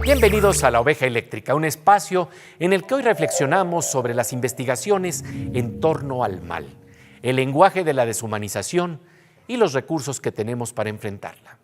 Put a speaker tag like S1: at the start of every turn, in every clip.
S1: Bienvenidos a La Oveja Eléctrica, un espacio en el que hoy reflexionamos sobre las investigaciones en torno al mal, el lenguaje de la deshumanización y los recursos que tenemos para enfrentarla.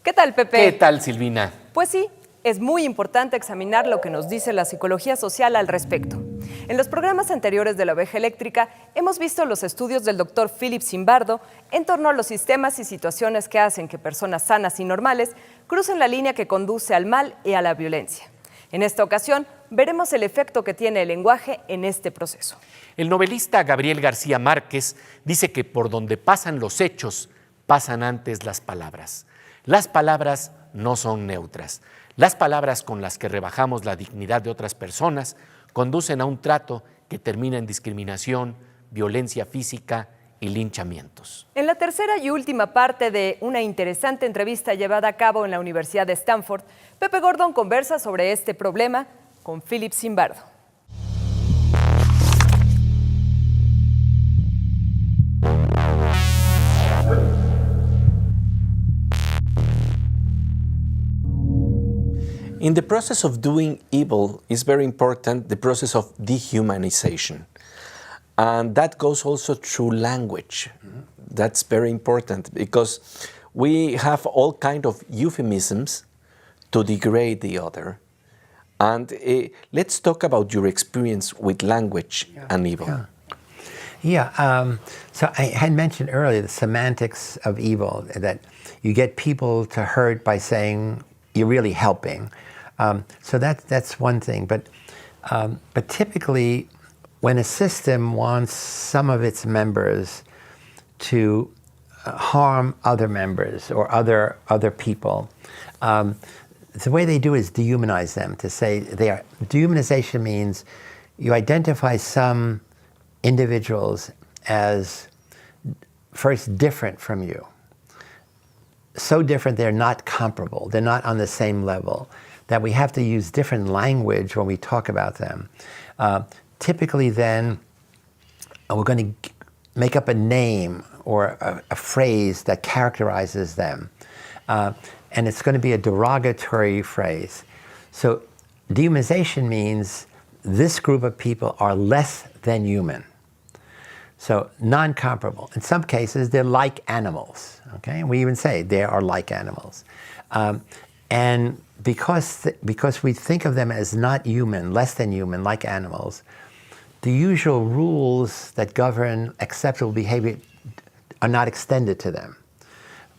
S2: ¿Qué tal, Pepe?
S1: ¿Qué tal, Silvina?
S2: Pues sí, es muy importante examinar lo que nos dice la psicología social al respecto. En los programas anteriores de La Oveja Eléctrica hemos visto los estudios del doctor Philip Zimbardo en torno a los sistemas y situaciones que hacen que personas sanas y normales crucen la línea que conduce al mal y a la violencia. En esta ocasión veremos el efecto que tiene el lenguaje en este proceso.
S1: El novelista Gabriel García Márquez dice que por donde pasan los hechos, pasan antes las palabras. Las palabras no son neutras. Las palabras con las que rebajamos la dignidad de otras personas conducen a un trato que termina en discriminación, violencia física y linchamientos.
S2: En la tercera y última parte de una interesante entrevista llevada a cabo en la Universidad de Stanford, Pepe Gordon conversa sobre este problema con Philip Zimbardo.
S3: In the process of doing evil is very important the process of dehumanization. And that goes also through language. That's very important because we have all kind of euphemisms to degrade the other. And let's talk about your experience with language and evil.
S4: So I had mentioned earlier the semantics of evil, that you get people to hurt by saying you're really helping. So that's one thing. But typically, when a system wants some of its members to harm other members or other people, the way they do is dehumanize them. To say they are dehumanization means you identify some individuals as first different from you. So different they're not comparable. They're not on the same level. That we have to use different language when we talk about them. Typically then, we're going to make up a name or a phrase that characterizes them. And it's going to be a derogatory phrase. So dehumanization means this group of people are less than human. So non-comparable. In some cases, they're like animals. Okay, we even say they are like animals. And because we think of them as not human, less than human, like animals, the usual rules that govern acceptable behavior are not extended to them.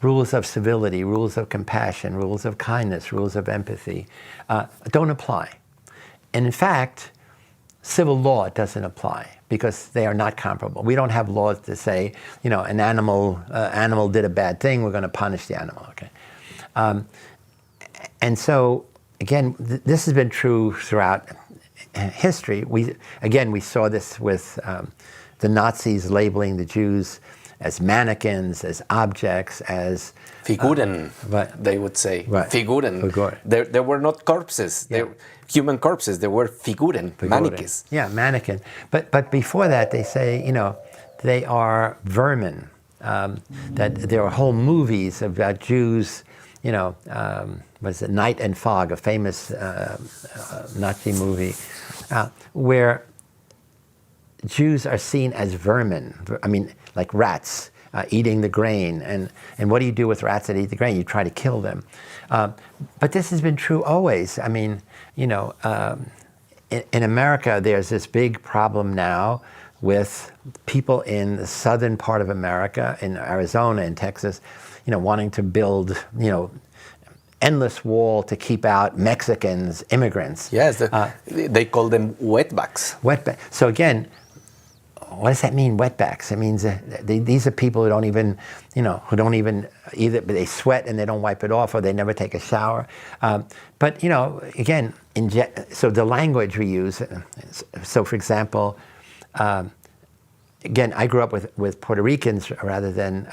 S4: Rules of civility, rules of compassion, rules of kindness, rules of empathy don't apply. And in fact, civil law doesn't apply because they are not comparable. We don't have laws to say, an animal did a bad thing, we're going to punish the animal. Okay. And so, again, this has been true throughout history. We saw this with the Nazis labeling the Jews as mannequins, as objects, as
S3: Figuren, they would say.
S4: Right.
S3: Figuren. There were not corpses.
S4: Yeah.
S3: Human corpses. There were figuren, mannequins.
S4: Yeah, mannequin. But before that, they say, they are vermin. That there are whole movies about Jews, was it Night and Fog, a famous Nazi movie, where Jews are seen as vermin. I mean, like rats eating the grain. And what do you do with rats that eat the grain? You try to kill them. But this has been true always. I mean, in America, there's this big problem now with people in the southern part of America, in Arizona and Texas, wanting to build, endless wall to keep out Mexicans, immigrants.
S3: Yes, they call them wetbacks.
S4: Wetback. So again, what does that mean, wetbacks? It means these are people who don't even, either they sweat and they don't wipe it off, or they never take a shower. But again, so the language we use. So for example, again, I grew up with Puerto Ricans rather than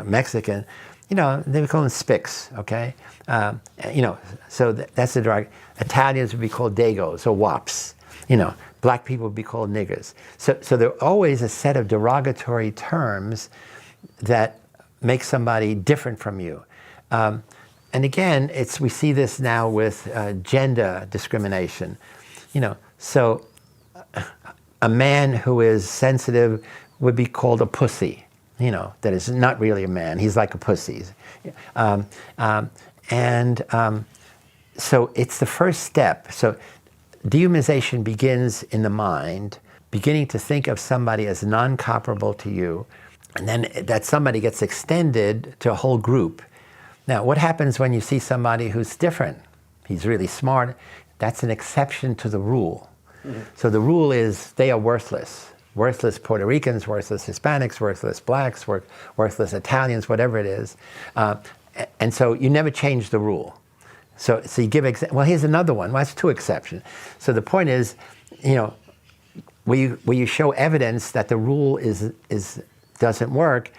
S4: Mexican. They would call them spics, okay? So that's the drug. Italians would be called dagos or wops. Black people would be called niggers. So there are always a set of derogatory terms that make somebody different from you. And again, we see this now with gender discrimination. So a man who is sensitive would be called a pussy. That is not really a man. He's like a pussy. So it's the first step. So dehumanization begins in the mind, beginning to think of somebody as non-comparable to you, and then that somebody gets extended to a whole group. Now, what happens when you see somebody who's different? He's really smart. That's an exception to the rule. Mm-hmm. So the rule is they are worthless. Worthless Puerto Ricans, worthless Hispanics, worthless blacks, worthless Italians, whatever it is. And so you never change the rule. So you give, well, here's another one. Well, that's two exceptions. So the point is, where you show evidence that the rule doesn't work,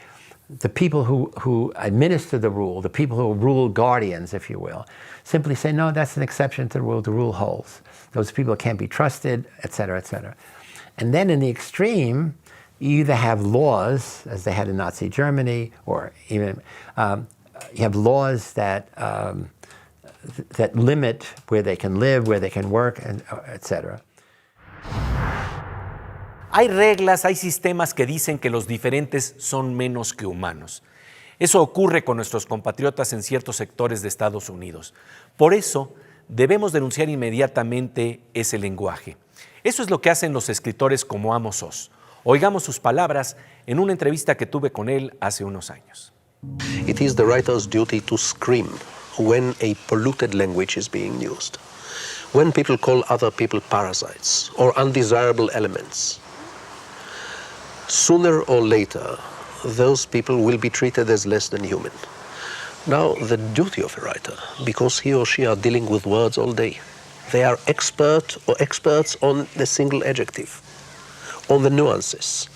S4: the people who administer the rule, the people who are rule guardians, if you will, simply say, no, that's an exception to the rule holds. Those people can't be trusted, et cetera, et cetera. And then in the extreme, you either have laws, as they had in Nazi Germany, or even you have laws that limit where they can live, where they can work, and et cetera.
S1: Hay reglas, hay sistemas que dicen que los diferentes son menos que humanos. Eso ocurre con nuestros compatriotas en ciertos sectores de Estados Unidos. Por eso, debemos denunciar inmediatamente ese lenguaje. Eso es lo que hacen los escritores como Amos Oz. Oigamos sus palabras en una entrevista que tuve con él hace unos años.
S5: It is the writer's duty to scream when a polluted language is being used. When people call other people parasites or undesirable elements, sooner or later, those people will be treated as less than human. Now, the duty of a writer, because he or she are dealing with words all day, they are experts on the single adjective, on the nuances.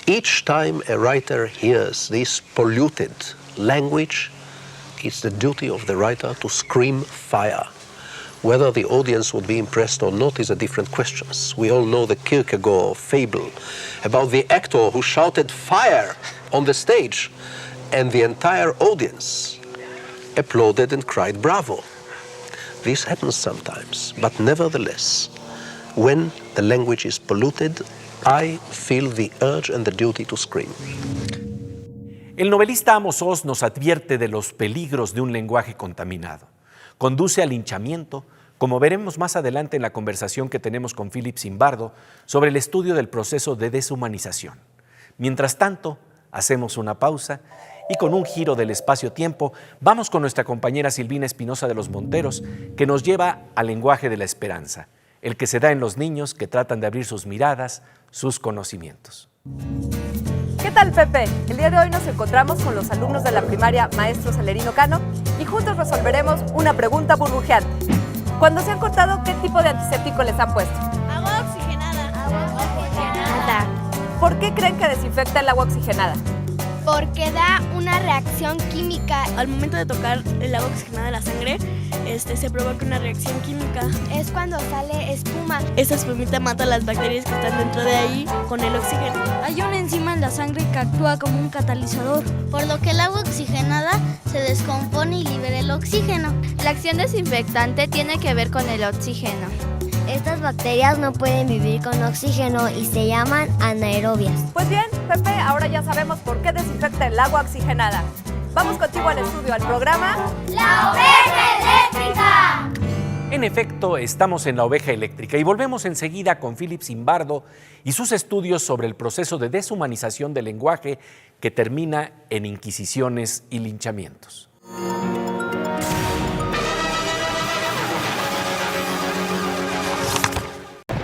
S5: Each time a writer hears this polluted language, it's the duty of the writer to scream fire. Whether the audience would be impressed or not is a different question. We all know the Kierkegaard fable about the actor who shouted fire on the stage, and the entire audience applauded and cried bravo. This happens sometimes, but nevertheless, when the language is polluted, I feel the urge and the duty to scream.
S1: El novelista Amos Oz nos advierte de los peligros de un lenguaje contaminado. Conduce al linchamiento, como veremos más adelante en la conversación que tenemos con Philip Zimbardo sobre el estudio del proceso de deshumanización. Mientras tanto, hacemos una pausa y con un giro del espacio-tiempo vamos con nuestra compañera Silvina Espinosa de los Monteros, que nos lleva al lenguaje de la esperanza, el que se da en los niños que tratan de abrir sus miradas, sus conocimientos.
S2: ¿Qué tal, Pepe? El día de hoy nos encontramos con los alumnos de la primaria Maestro Celerino Cano y juntos resolveremos una pregunta burbujeante. Cuando se han cortado, ¿qué tipo de antiséptico les han puesto?
S6: Agua oxigenada. Agua oxigenada.
S2: ¿Por qué creen que desinfecta el agua oxigenada?
S6: Porque da una reacción química.
S7: Al momento de tocar el agua oxigenada de la sangre, se provoca una reacción química.
S6: Es cuando sale espuma.
S7: Esa espumita mata las bacterias que están dentro de ahí con el oxígeno.
S8: Hay una enzima en la sangre que actúa como un catalizador,
S6: por lo que el agua oxigenada se descompone y libera el oxígeno.
S9: La acción desinfectante tiene que ver con el oxígeno.
S10: Estas bacterias no pueden vivir con oxígeno y se llaman anaerobias.
S2: Pues bien, Pepe, ahora ya sabemos por qué desinfecta el agua oxigenada. Vamos contigo al estudio, al programa
S6: ¡La oveja eléctrica!
S1: En efecto, estamos en La Oveja Eléctrica y volvemos enseguida con Philip Zimbardo y sus estudios sobre el proceso de deshumanización del lenguaje que termina en inquisiciones y linchamientos.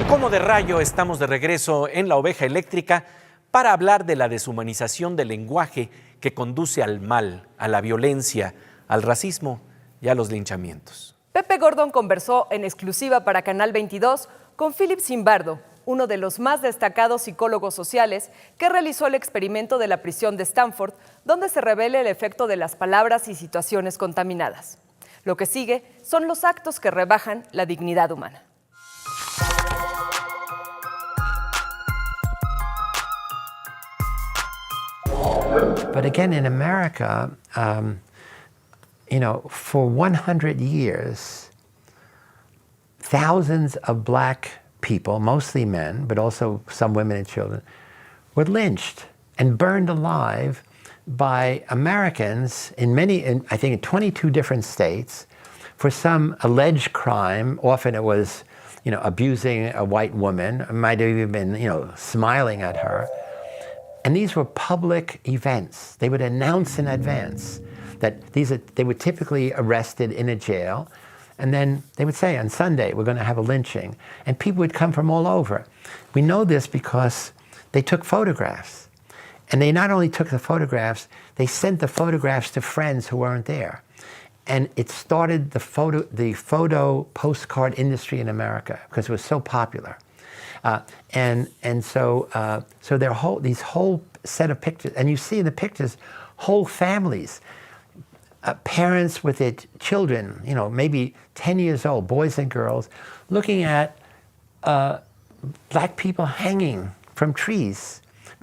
S1: Como de rayo, estamos de regreso en La Oveja Eléctrica para hablar de la deshumanización del lenguaje que conduce al mal, a la violencia, al racismo y a los linchamientos.
S2: Pepe Gordon conversó en exclusiva para Canal 22 con Philip Zimbardo, uno de los más destacados psicólogos sociales que realizó el experimento de la prisión de Stanford, donde se revela el efecto de las palabras y situaciones contaminadas. Lo que sigue son los actos que rebajan la dignidad humana.
S4: But again, in America, for 100 years, thousands of black people, mostly men, but also some women and children, were lynched and burned alive by Americans I think in 22 different states for some alleged crime. Often it was, abusing a white woman. It might have even been, smiling at her. And these were public events. They would announce in advance that they were typically arrested in a jail. And then they would say, on Sunday, we're going to have a lynching. And people would come from all over. We know this because they took photographs. And they not only took the photographs, they sent the photographs to friends who weren't there. And it started the photo postcard industry in America because it was so popular. So these whole set of pictures, and you see in the pictures whole families, parents with their children, maybe 10 years old, boys and girls, looking at black people hanging from trees,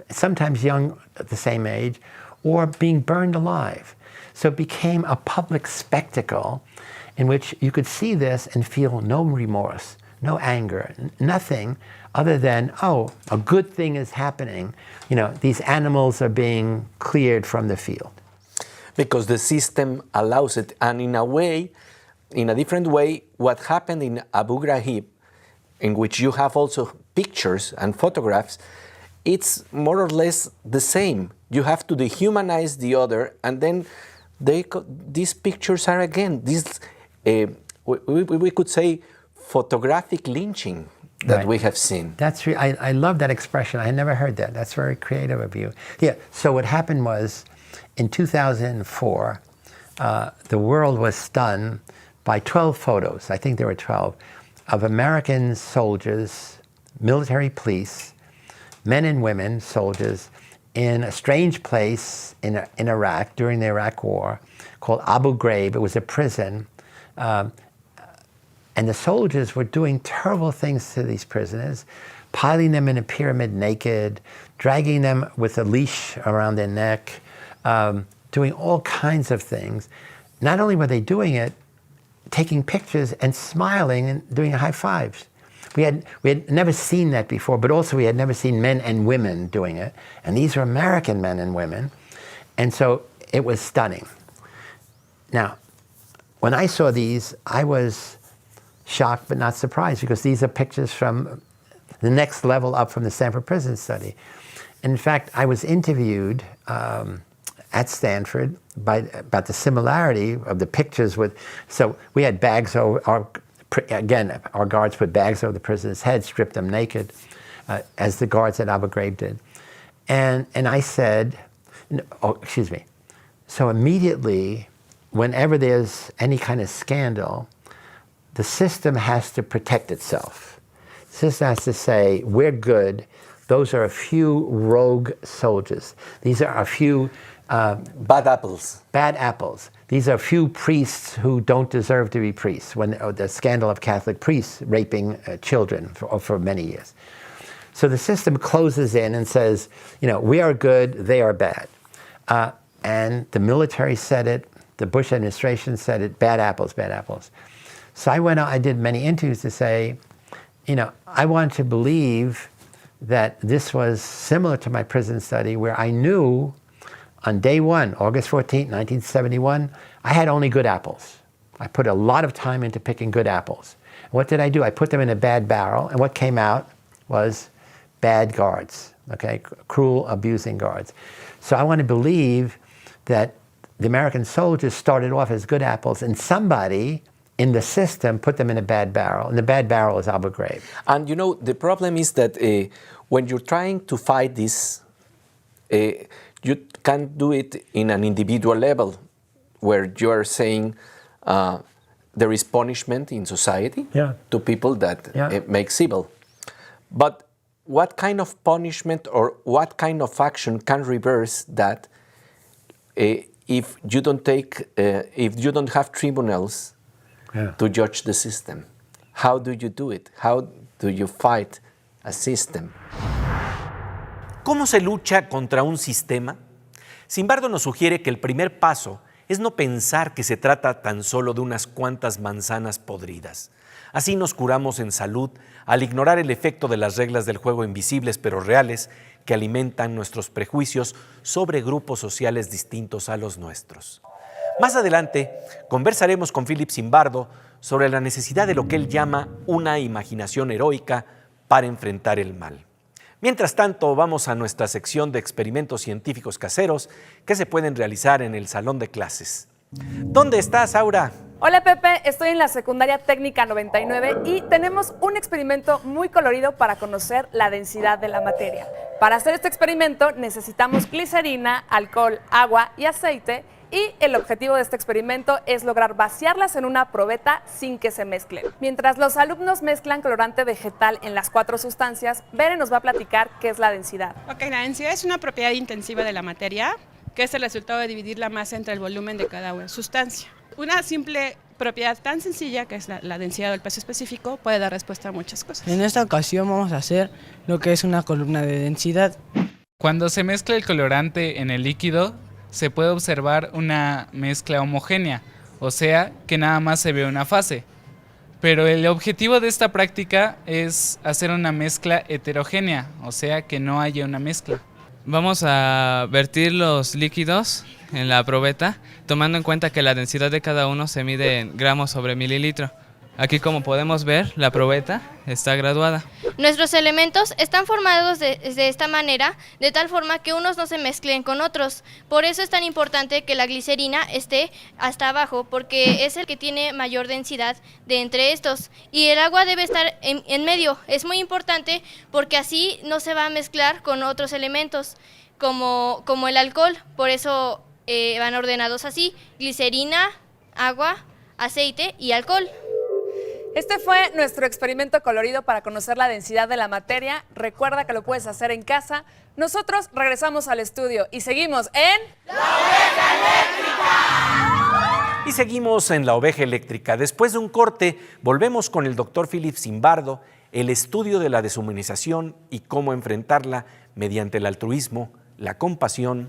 S4: sometimes young at the same age, or being burned alive. So it became a public spectacle in which you could see this and feel no remorse, no anger, nothing other than, oh, a good thing is happening. These animals are being cleared from the field.
S3: Because the system allows it. And in a different way, what happened in Abu Ghraib, in which you have also pictures and photographs, it's more or less the same. You have to dehumanize the other, and then these pictures are again, we could say, photographic lynching that we have seen.
S4: I love that expression. I had never heard that. That's very creative of you. Yeah, so what happened was, in 2004, the world was stunned by 12 photos, I think there were 12, of American soldiers, military police, men and women, soldiers, in a strange place in Iraq during the Iraq War called Abu Ghraib. It was a prison. And the soldiers were doing terrible things to these prisoners, piling them in a pyramid naked, dragging them with a leash around their neck, doing all kinds of things. Not only were they doing it, taking pictures and smiling and doing high fives. We had never seen that before, but also we had never seen men and women doing it. And these were American men and women. And so it was stunning. Now, when I saw these, I was shocked but not surprised, because these are pictures from the next level up from the Stanford Prison Study. And in fact, I was interviewed at Stanford about the similarity of the pictures with, so we had bags over our guards put bags over the prisoners' heads, stripped them naked, as the guards at Abu Ghraib did. And I said, so immediately, whenever there's any kind of scandal, the system has to protect itself. The system has to say, we're good. Those are a few rogue soldiers. These are a few
S3: bad apples.
S4: Bad apples. These are a few priests who don't deserve to be priests, when the scandal of Catholic priests raping children for many years. So the system closes in and says, we are good, they are bad. And the military said it, the Bush administration said it, bad apples, bad apples. So I did many interviews to say, I want to believe that this was similar to my prison study, where I knew on day one, August 14, 1971, I had only good apples. I put a lot of time into picking good apples. And what did I do? I put them in a bad barrel, and what came out was bad guards, okay? Cruel, abusing guards. So I want to believe that the American soldiers started off as good apples, and somebody in the system put them in a bad barrel, and the bad barrel is Abu Ghraib.
S3: And the problem is that when you're trying to fight this, you can't do it in an individual level, where you are saying there is punishment in society to people that makes evil. But what kind of punishment or what kind of action can reverse that if you don't have tribunals to judge the system? How do you do it? How do you fight a system?
S1: ¿Cómo se lucha contra un sistema? Simbardo nos sugiere que el primer paso es no pensar que se trata tan solo de unas cuantas manzanas podridas. Así nos curamos en salud al ignorar el efecto de las reglas del juego invisibles pero reales que alimentan nuestros prejuicios sobre grupos sociales distintos a los nuestros. Más adelante conversaremos con Philip Zimbardo sobre la necesidad de lo que él llama una imaginación heroica para enfrentar el mal. Mientras tanto, vamos a nuestra sección de experimentos científicos caseros que se pueden realizar en el salón de clases. ¿Dónde estás, Aura?
S2: Hola Pepe, estoy en la secundaria técnica 99 y tenemos un experimento muy colorido para conocer la densidad de la materia. Para hacer este experimento necesitamos glicerina, alcohol, agua y aceite y el objetivo de este experimento es lograr vaciarlas en una probeta sin que se mezclen. Mientras los alumnos mezclan colorante vegetal en las 4 sustancias, Bere nos va a platicar qué es la densidad.
S11: Ok, la densidad es una propiedad intensiva de la materia, que es el resultado de dividir la masa entre el volumen de cada sustancia. Una simple propiedad tan sencilla, que es la densidad del peso específico, puede dar respuesta a muchas cosas.
S12: En esta ocasión vamos a hacer lo que es una columna de densidad.
S13: Cuando se mezcla el colorante en el líquido, se puede observar una mezcla homogénea, o sea, que nada más se ve una fase. Pero el objetivo de esta práctica es hacer una mezcla heterogénea, o sea, que no haya una mezcla.
S14: Vamos a vertir los líquidos en la probeta, tomando en cuenta que la densidad de cada uno se mide en gramos sobre mililitro. Aquí, como podemos ver, la probeta está graduada.
S9: Nuestros elementos están formados de esta manera, de tal forma que unos no se mezclen con otros. Por eso es tan importante que la glicerina esté hasta abajo, porque es el que tiene mayor densidad de entre estos. Y el agua debe estar en medio. Es muy importante porque así no se va a mezclar con otros elementos, como el alcohol. Por eso van ordenados así: glicerina, agua, aceite y alcohol.
S2: Este fue nuestro experimento colorido para conocer la densidad de la materia. Recuerda que lo puedes hacer en casa. Nosotros regresamos al estudio y seguimos en... ¡La oveja eléctrica!
S1: Y seguimos en La Oveja Eléctrica. Después de un corte, volvemos con el doctor Philip Zimbardo, el estudio de la deshumanización y cómo enfrentarla mediante el altruismo, la compasión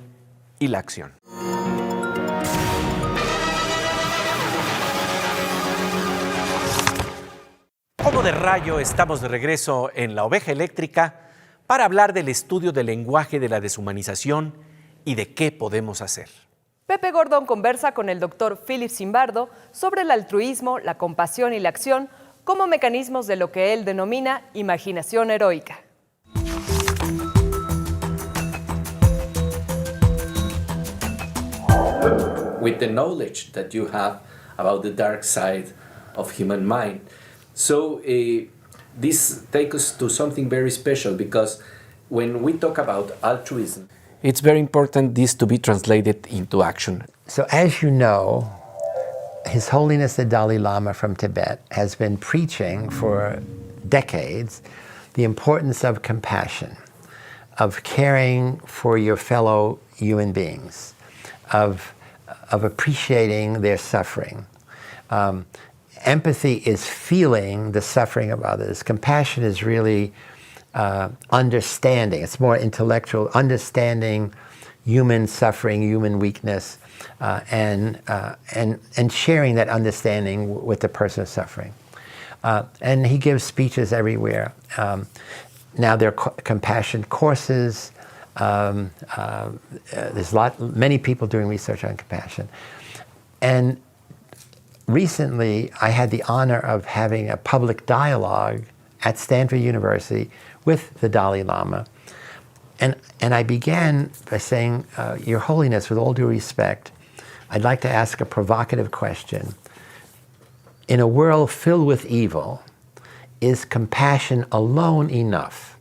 S1: y la acción. Como de rayo, estamos de regreso en La Oveja Eléctrica para hablar del estudio del lenguaje de la deshumanización y de qué podemos hacer.
S2: Pepe Gordon conversa con el doctor Philip Zimbardo sobre el altruismo, la compasión y la acción como mecanismos de lo que él denomina imaginación heroica.
S3: With the knowledge that you have about the dark side of human mind, so this takes us to something very special, because when we talk about altruism, it's very important this to be translated into action.
S4: So as you know, His Holiness the Dalai Lama from Tibet has been preaching for decades the importance of compassion, of caring for your fellow human beings, of appreciating their suffering. Empathy is feeling the suffering of others. Compassion is really understanding. It's more intellectual, understanding human suffering, human weakness, and sharing that understanding with the person suffering. And he gives speeches everywhere. Now there are compassion courses. There's many people doing research on compassion. And recently, I had the honor of having a public dialogue at Stanford University with the Dalai Lama. And I began by saying, Your Holiness, with all due respect, I'd like to ask a provocative question. In a world filled with evil, is compassion alone enough?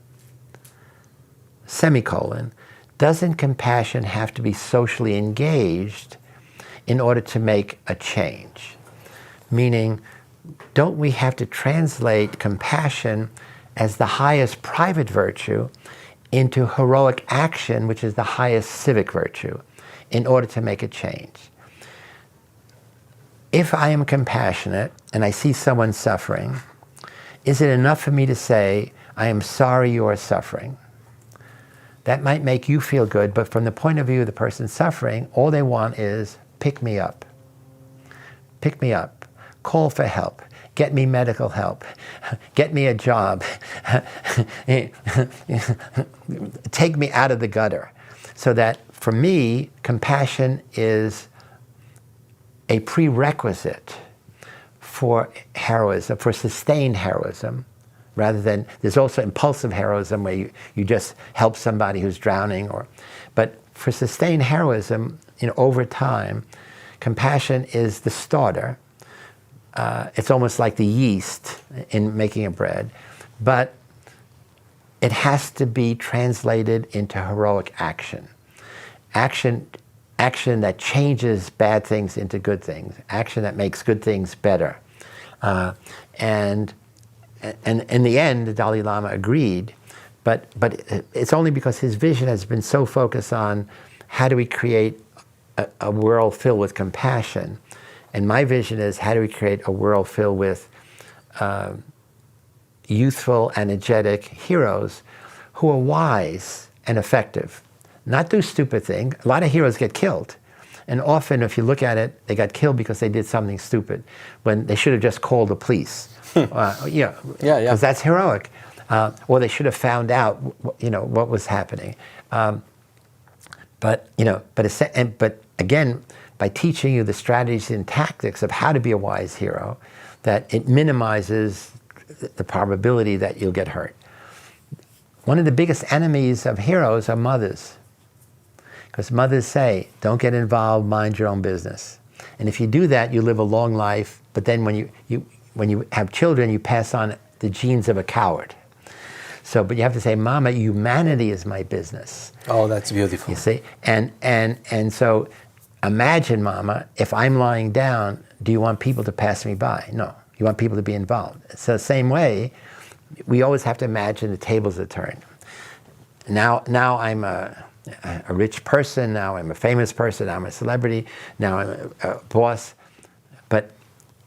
S4: Semicolon. Doesn't compassion have to be socially engaged in order to make a change? Meaning, don't we have to translate compassion as the highest private virtue into heroic action, which is the highest civic virtue, in order to make a change? If I am compassionate and I see someone suffering, is it enough for me to say, I am sorry you are suffering? That might make you feel good, but from the point of view of the person suffering, all they want is pick me up. Pick me up. Call for help. Get me medical help. Get me a job. Take me out of the gutter. So that for me, compassion is a prerequisite for heroism, for sustained heroism, rather than, there's also impulsive heroism where you just help somebody who's drowning, but for sustained heroism, over time, compassion is the starter. It's almost like the yeast in making a bread, but it has to be translated into heroic action. Action that changes bad things into good things. Action that makes good things better. And in the end, the Dalai Lama agreed, but it's only because his vision has been so focused on how do we create a world filled with compassion. And my vision is, how do we create a world filled with youthful, energetic heroes who are wise and effective, not do stupid things. A lot of heroes get killed. And often, if you look at it, they got killed because they did something stupid, when they should have just called the police. Because that's heroic. Or they should have found out, what was happening. But again, by teaching you the strategies and tactics of how to be a wise hero, that it minimizes the probability that you'll get hurt. One of the biggest enemies of heroes are mothers. Because mothers say, don't get involved, mind your own business. And if you do that, you live a long life, but then when you have children, you pass on the genes of a coward. But you have to say, Mama, humanity is my business.
S3: Oh, that's beautiful.
S4: You see? And so imagine, Mama, if I'm lying down, do you want people to pass me by? No. You want people to be involved. So the same way, we always have to imagine the tables are turned. Now I'm a rich person, now I'm a famous person, now I'm a celebrity, now I'm a boss. But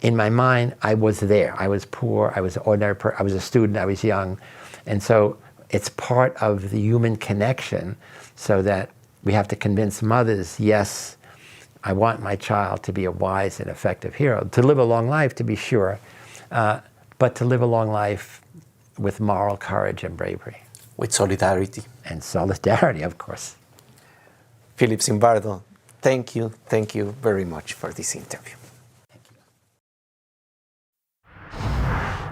S4: in my mind, I was there. I was poor, I was an ordinary person, I was a student, I was young. And so it's part of the human connection, so that we have to convince mothers, yes, I want my child to be a wise and effective hero, to live a long life, to be sure, but to live a long life with moral courage and bravery.
S3: With solidarity.
S4: And solidarity, of course.
S3: Philip Zimbardo, thank you very much for this interview.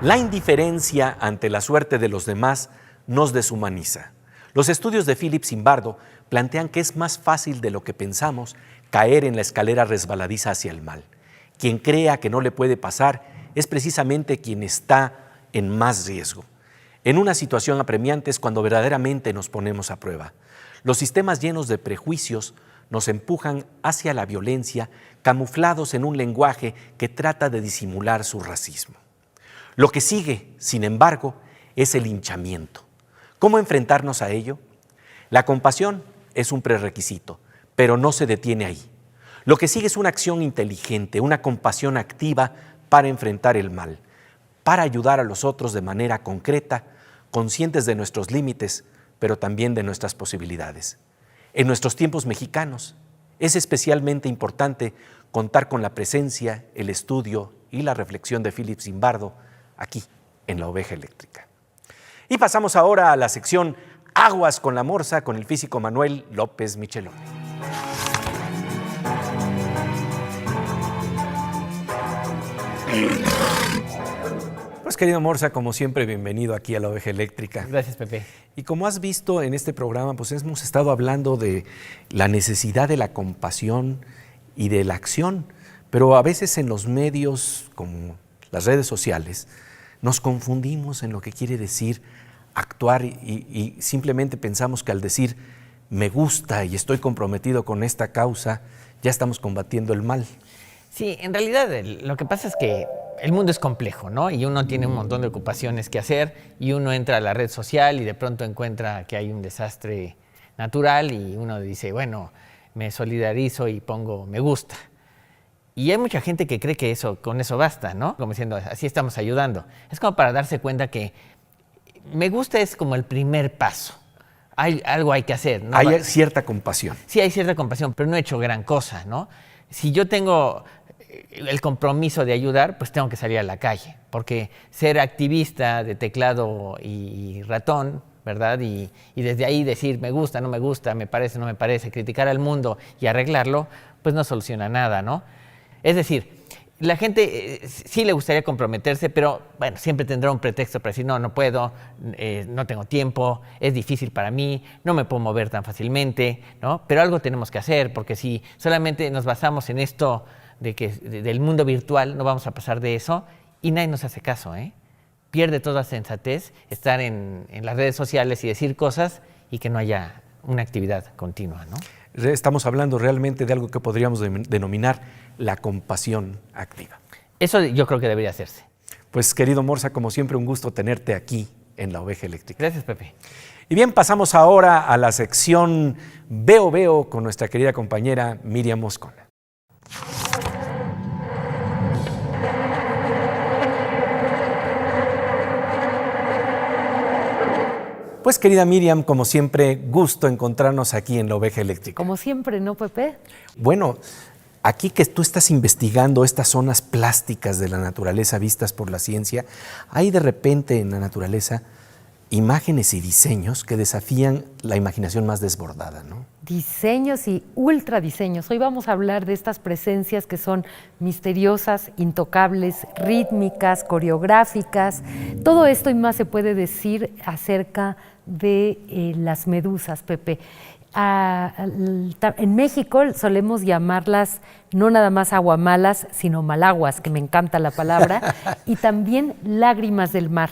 S1: La indiferencia ante la suerte de los demás nos deshumaniza. Los estudios de Philip Zimbardo plantean que es más fácil de lo que pensamos caer en la escalera resbaladiza hacia el mal. Quien crea que no le puede pasar es precisamente quien está en más riesgo. En una situación apremiante es cuando verdaderamente nos ponemos a prueba. Los sistemas llenos de prejuicios nos empujan hacia la violencia, camuflados en un lenguaje que trata de disimular su racismo. Lo que sigue, sin embargo, es el linchamiento. ¿Cómo enfrentarnos a ello? La compasión es un prerequisito, pero no se detiene ahí. Lo que sigue es una acción inteligente, una compasión activa para enfrentar el mal, para ayudar a los otros de manera concreta, conscientes de nuestros límites, pero también de nuestras posibilidades. En nuestros tiempos mexicanos es especialmente importante contar con la presencia, el estudio y la reflexión de Philip Zimbardo aquí en la oveja eléctrica. Y pasamos ahora a la sección Aguas con la Morsa con el físico Manuel López Michelón. Pues querido Morsa, como siempre, bienvenido aquí a la oveja eléctrica.
S15: Gracias, Pepe.
S1: Y como has visto en este programa, pues hemos estado hablando de la necesidad de la compasión y de la acción, pero a veces en los medios, como las redes sociales, nos confundimos en lo que quiere decir actuar y simplemente pensamos que al decir me gusta y estoy comprometido con esta causa, ya estamos combatiendo el mal.
S15: Sí, en realidad lo que pasa es que el mundo es complejo, ¿no? Y uno tiene un montón de ocupaciones que hacer y uno entra a la red social y de pronto encuentra que hay un desastre natural y uno dice, bueno, me solidarizo y pongo me gusta. Y hay mucha gente que cree que con eso basta, ¿no? Como diciendo, así estamos ayudando. Es como para darse cuenta que me gusta es como el primer paso. Algo hay que hacer, ¿no?
S1: Hay cierta compasión.
S15: Sí, hay cierta compasión, pero no he hecho gran cosa, ¿no? Si yo tengo el compromiso de ayudar, pues tengo que salir a la calle, porque ser activista de teclado y ratón, ¿verdad? Y desde ahí decir me gusta, no me gusta, me parece, no me parece, criticar al mundo y arreglarlo, pues no soluciona nada, ¿no? Es decir, la gente sí le gustaría comprometerse, pero bueno, siempre tendrá un pretexto para decir no puedo, no tengo tiempo, es difícil para mí, no me puedo mover tan fácilmente, ¿no? Pero algo tenemos que hacer, porque si solamente nos basamos en esto del mundo virtual, no vamos a pasar de eso y nadie nos hace caso, ¿eh? Pierde toda sensatez estar en las redes sociales y decir cosas y que no haya una actividad continua, ¿no?
S1: Estamos hablando realmente de algo que podríamos denominar la compasión activa.
S15: Eso yo creo que debería hacerse.
S1: Pues querido Morsa, como siempre un gusto tenerte aquí en La Oveja Eléctrica.
S15: Gracias, Pepe.
S1: Y bien, pasamos ahora a la sección Veo con nuestra querida compañera Miriam Moscona. Pues querida Miriam, como siempre, gusto encontrarnos aquí en La Oveja Eléctrica.
S16: Como siempre, ¿no, Pepe?
S1: Bueno, aquí que tú estás investigando estas zonas plásticas de la naturaleza vistas por la ciencia, hay de repente en la naturaleza imágenes y diseños que desafían la imaginación más desbordada, ¿no?
S16: Diseños y ultradiseños. Hoy vamos a hablar de estas presencias que son misteriosas, intocables, rítmicas, coreográficas. Todo esto y más se puede decir acerca de las medusas, Pepe. En México solemos llamarlas no nada más aguamalas, sino malaguas, que me encanta la palabra, y también lágrimas del mar.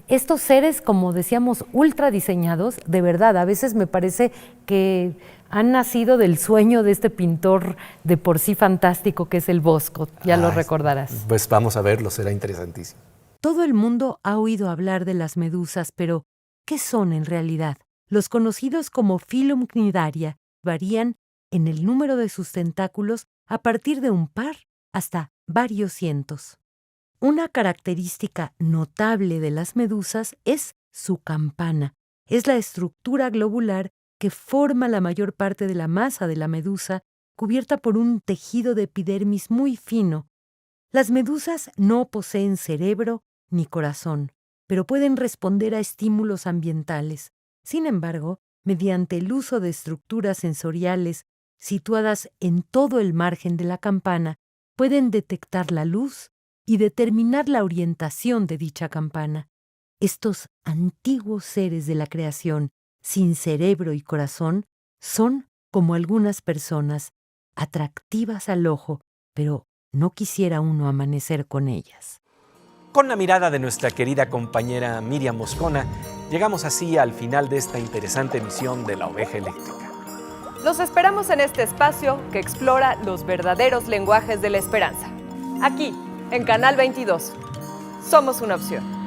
S16: Estos seres, como decíamos, ultradiseñados, de verdad, a veces me parece que han nacido del sueño de este pintor de por sí fantástico que es el Bosco, ya lo recordarás.
S1: Pues vamos a verlo, será interesantísimo.
S16: Todo el mundo ha oído hablar de las medusas, pero ¿qué son en realidad? Los conocidos como Phylum Cnidaria varían en el número de sus tentáculos a partir de un par hasta varios cientos. Una característica notable de las medusas es su campana. Es la estructura globular que forma la mayor parte de la masa de la medusa, cubierta por un tejido de epidermis muy fino. Las medusas no poseen cerebro ni corazón, pero pueden responder a estímulos ambientales. Sin embargo, mediante el uso de estructuras sensoriales situadas en todo el margen de la campana, pueden detectar la luz y determinar la orientación de dicha campana. Estos antiguos seres de la creación, sin cerebro y corazón, son, como algunas personas, atractivas al ojo, pero no quisiera uno amanecer con ellas.
S1: Con la mirada de nuestra querida compañera Miriam Moscona, llegamos así al final de esta interesante emisión de La Oveja Eléctrica.
S2: Los esperamos en este espacio que explora los verdaderos lenguajes de la esperanza. Aquí, en Canal 22. Somos una opción.